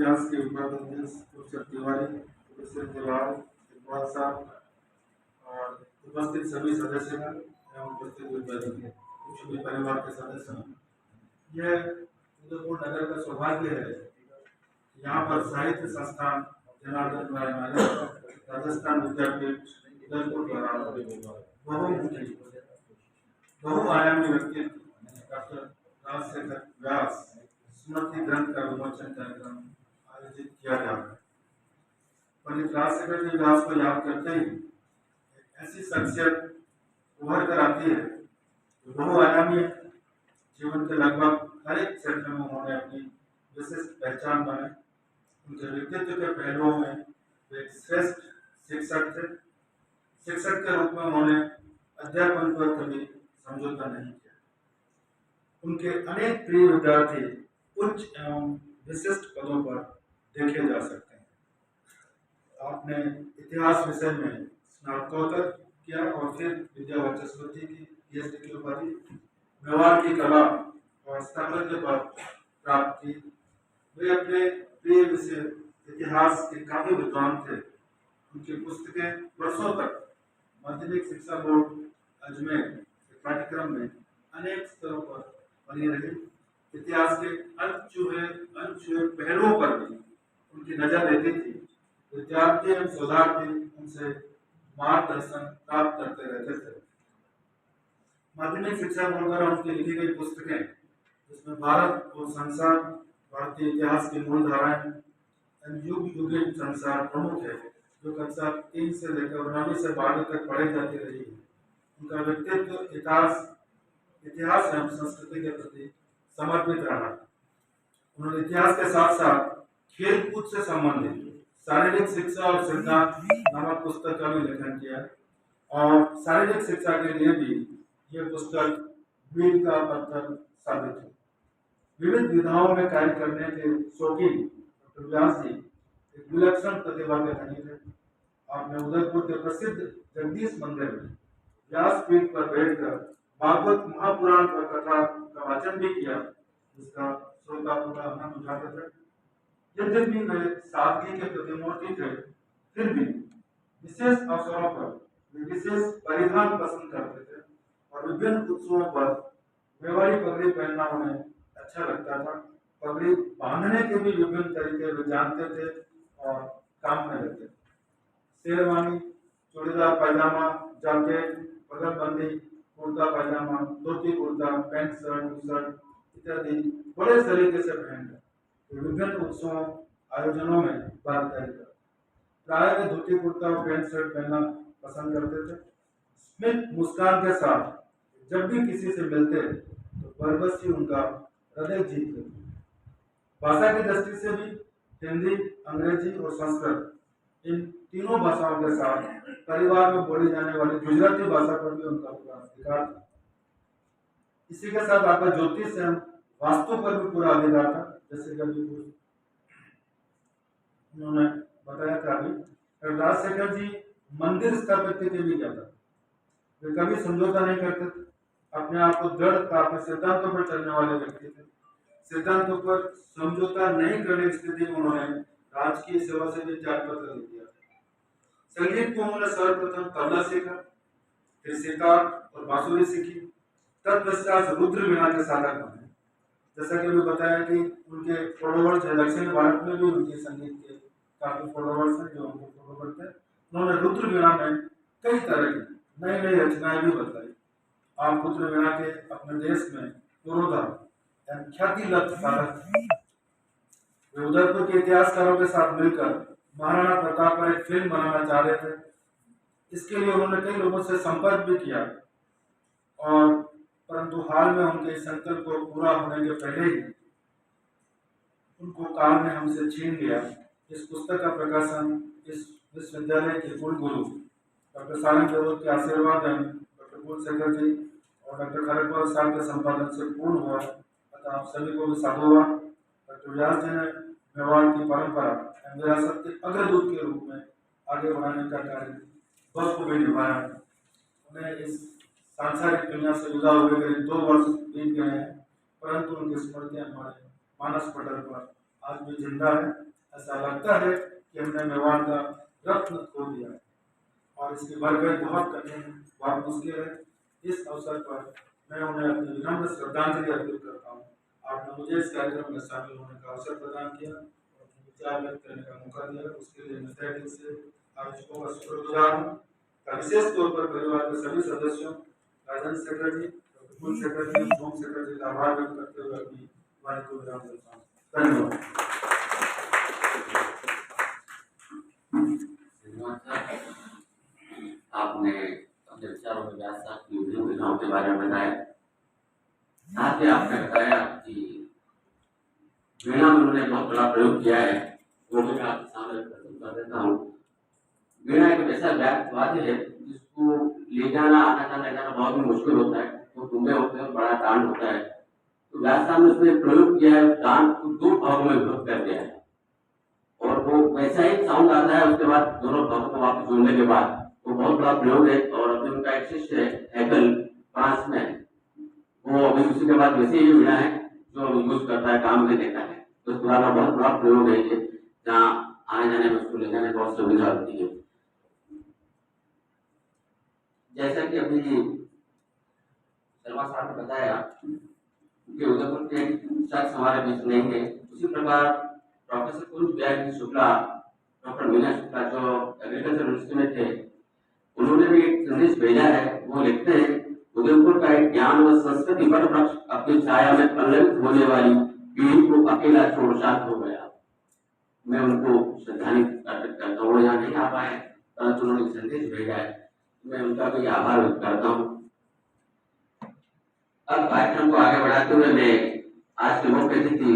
इतिहास के उपाध्यक्ष प्रोफेसर तिवारी, प्रोफेसर जवाहर इकबाल साहब और उपस्थित सभी सदस्यगण एवं उपस्थित विद्यार्थी कुछ भी परिवार के सदस्य, यह उदयपुर नगर का सौभाग्य है। यहाँ पर साहित्य संस्थान जनार्दन राय नायक राजस्थान विद्यापीठ उदयपुर द्वारा बहुमुखी बहुआयामी व्यक्तित्व डॉक्टर राजशेखर व्यास स्मृति ग्रंथ का विमोचन कार्यक्रम आयोजित किया जा रहा है। पंडित राजशेखर जी व्यास को याद करते ही एक ऐसी शख्सियत उभर कर आती है जो बहुआयामी है। जीवन के लगभग हर एक क्षेत्र में उन्होंने अपनी विशिष्ट पहचान बनाई। उनके व्यक्तित्व के पहलुओं में वे एक श्रेष्ठ शिक्षक थे। शिक्षक के रूप में उन्होंने अध्यापन पर कभी समझौता नहीं किया। उनके अनेक प्रिय विद्यार्थी उच्च एवं विशिष्ट पदों पर देखे जा सकते हैं। आपने इतिहास विषय में स्नातकोत्तर किया और फिर विद्या वाचस्पति की PhD की उपाधि, व्यवहार की कला और स्थापत्य पर प्राप्त की। वे अपने प्रिय विषय इतिहास के काफी विद्वान थे। उनकी पुस्तकें वर्षों तक माध्यमिक शिक्षा बोर्ड अजमेर के पाठ्यक्रम में अनेक स्तरों पर बनी रही। इतिहास के अनछुए पहलुओं पर भी उनकी नजर रहती थी। विद्यार्थी एवं शोधार्थी उनसे मार्गदर्शन प्राप्त करते रहते थे। माध्यमिक शिक्षा बोर्ड द्वारा उनकी लिखी गई पुस्तकें, जिसमें भारत और संसार, भारतीय इतिहास की मूल धाराएं, युग युगीन संसार प्रमुख है, जो कक्षा 3 से लेकर 9वीं से 12वीं तक पढ़ाई जाती रही है। उनका व्यक्तित्व इतिहास एवं संस्कृति के प्रति समर्पित रहा। उन्होंने इतिहास के साथ साथ खेलकूद से संबंधित शारीरिक शिक्षा और सिद्धांत नामक पुस्तक का भी लेखन किया और शारीरिक शिक्षा के लिए भी यह पुस्तक मील का पत्थर साबित हुई। विविध विधाओं में कार्य करने के शौकीन डॉक्टर व्यास जी एक विलक्षण प्रतिभा के धनी थे। आपने उदयपुर के प्रसिद्ध जगदीश मंदिर में व्यासपीठ पर बैठकर भागवत महापुराण का कथा का वाचन भी किया, जिसका श्रोता पूरा आनंद उठाते थे। यद्यपि वे सादगी के प्रतिमूर्ति थे, फिर भी विशेष अवसरों पर वे विशेष परिधान पसंद करते थे और विभिन्न उत्सवों पर मेवाड़ी पगड़ी पहनना उन्हें अच्छा लगता था। पगड़ी बांधने के भी विभिन्न तरीके वे जानते थे और काम में लेते थे। शेरवानी, चूड़ीदार पायजामा, जैकेट, पगड़बंदी, kurta pyjama, dhoti kurta, pant shirt, T shirt इत्यादि बड़े तरीके से पहनकर विभिन्न उत्सवों आयोजनों में भागीदारी कर प्राय वे धोती कुर्ता और पैंट शर्ट पहनना पसंद करते थे। स्मित मुस्कान के साथ जब भी किसी से मिलते तो बरबस ही उनका हृदय जीत लेते। भाषा की दृष्टि से भी हिंदी, अंग्रेजी और संस्कृत, इन तीनों भाषाओं के साथ परिवार में बोली जाने वाली गुजराती भाषा पर भी उनका पूरा अधिकार था। इसी के साथ आपका ज्योतिष एवं वास्तु पर भी पूरा अधिकार था। जैसे कि अभी उन्होंने बताया था, अभी राजशेखर जी मंदिर स्थापत्य के भी ज्ञाता थे। वे कभी समझौता नहीं करते थे। अपने आप को दृढ़ता, अपने सिद्धांतों पर चलने वाले व्यक्ति थे। सिद्धांतों पर समझौता नहीं करने की स्थिति में उन्होंने राजकीय सेवा से भी त्याग पत्र लिख दिया। संगीत को उन्होंने सर्वप्रथम तबला सीखा, फिर सितार और बांसुरी सीखी, तत्पश्चात रुद्र वीणा के साधक बने। जैसा कि अभी बताया कि उनके फॉलोवर्स दक्षिण भारत में भी उनके संगीत के काफी फॉलोवर्स हैं जो उनके फॉलोवर थे। उन्होंने रुद्र वीणा में कई तरह की नई नई रचनाएं भी बताई। आप रुद्र वीणा के अपने देश में पुरोधा ख्याति लब्ध साधक थे। वे उदयपुर के इतिहासकारों के साथ मिलकर महाराणा प्रताप पर एक फिल्म बनाना चाह रहे थे। इसके लिए उन्होंने कई लोगों से संपर्क भी किया और परंतु हाल में उनके संकल्प को पूरा होने के पहले ही उनको काल ने हमसे छीन लिया। इस पुस्तक का प्रकाशन इस विश्वविद्यालय के कुलगुरु डॉक्टर सारंग देवोत के आशीर्वाद एवं डॉक्टर कुलशेखर जी और डॉक्टर खड़गपुर साहब के संपादन से पूर्ण हुआ, अतः आप सभी को भी साधुवाद। डॉक्टर व्यास जी ने मेवाड़ की परंपरा एवं विरासत के अग्रदूत के रूप में आगे बढ़ाने का कार्य बखूबी निभाया। उन्हें इस सांसारिक दुनिया से जुदा हुए करीब 2 वर्ष बीत गए हैं, परंतु उनकी स्मृतियां हमारे मानस पटल पर आज भी जिंदा है। ऐसा लगता है कि हमने मेवाड़ का रत्न खो दिया है और इसकी भरपाई बहुत कठिन है, बहुत मुश्किल है। इस अवसर पर मैं उन्हें अपनी विनम्र श्रद्धांजलि अर्पित करता हूँ। आपने मुझे इस कार्यक्रम में शामिल होने का अवसर प्रदान किया और विचार व्यक्त करने का मौका दिया, उसके लिए मैं तहे दिल से आयोजकों का शुक्रगुजार हूँ। विशेष तौर पर परिवार के सभी सदस्यों, राजन सेक्रेटरी, कुल सेक्रेटरी, होम सेक्रेटरी का आभार व्यक्त करते हुए अपनी वाणी को विराम देता हूँ। धन्यवाद। आपने अपने विचारों में व्यास साहब की विभिन्न योजनाओं के बारे में बताया। साथ ही आपने बताया कि वीणा में उन्होंने बहुत बड़ा प्रयोग किया है, वो भी मैं आपके सामने प्रस्तुत कर देता हूँ। वीणा एक ऐसा वाद्य है जिसको ले जाना, आना जाना ले जाना बहुत ही मुश्किल होता है, तो तुम्हें होते हैं, बड़ा दान होता है। तो व्यास साहब ने उसमें प्रयोग किया है, दान को दो भागों में विभक्त कर दिया है और वो वैसा ही साउंड आता है। उसके बाद दोनों भागों को वापस जोड़ने के बाद वो बहुत बड़ा प्रयोग है। और अभी उनका एक शिष्य है हैकल फ्रांस में, वो अभी उसी के बाद वैसे ही वीणा है जो यूज करता है, काम में देता है। तो इस तरह का बहुत बड़ा प्रयोग है ये, जहाँ आने जाने में उसको ले जाने बहुत सुविधा होती है। जैसा कि अभी शर्मा साहब ने बताया कि उदयपुर के शख्स हमारे बीच नहीं है, उसी प्रकार प्रोफेसर कुंज बिहारी शुक्ला, डॉक्टर मीना शुक्ला जो एग्रीकल्चर यूनिवर्सिटी में थे, उन्होंने भी एक संदेश भेजा है। वो लिखते हैं, उदयपुर का एक ज्ञान व संस्कृति वन वृक्ष अपनी छाया में पल्लवित होने वाली पीढ़ी को अकेला छोड़ शांत हो गया। मैं उनको श्रद्धांजलि अर्पित करता हूँ। यहाँ नहीं आ पाए परंतु उन्होंने संदेश भेजा है, मैं उनका भी आभार व्यक्त करता हूँ। अब कार्यक्रम को आगे बढ़ाते हुए मैं आज के मुख्य अतिथि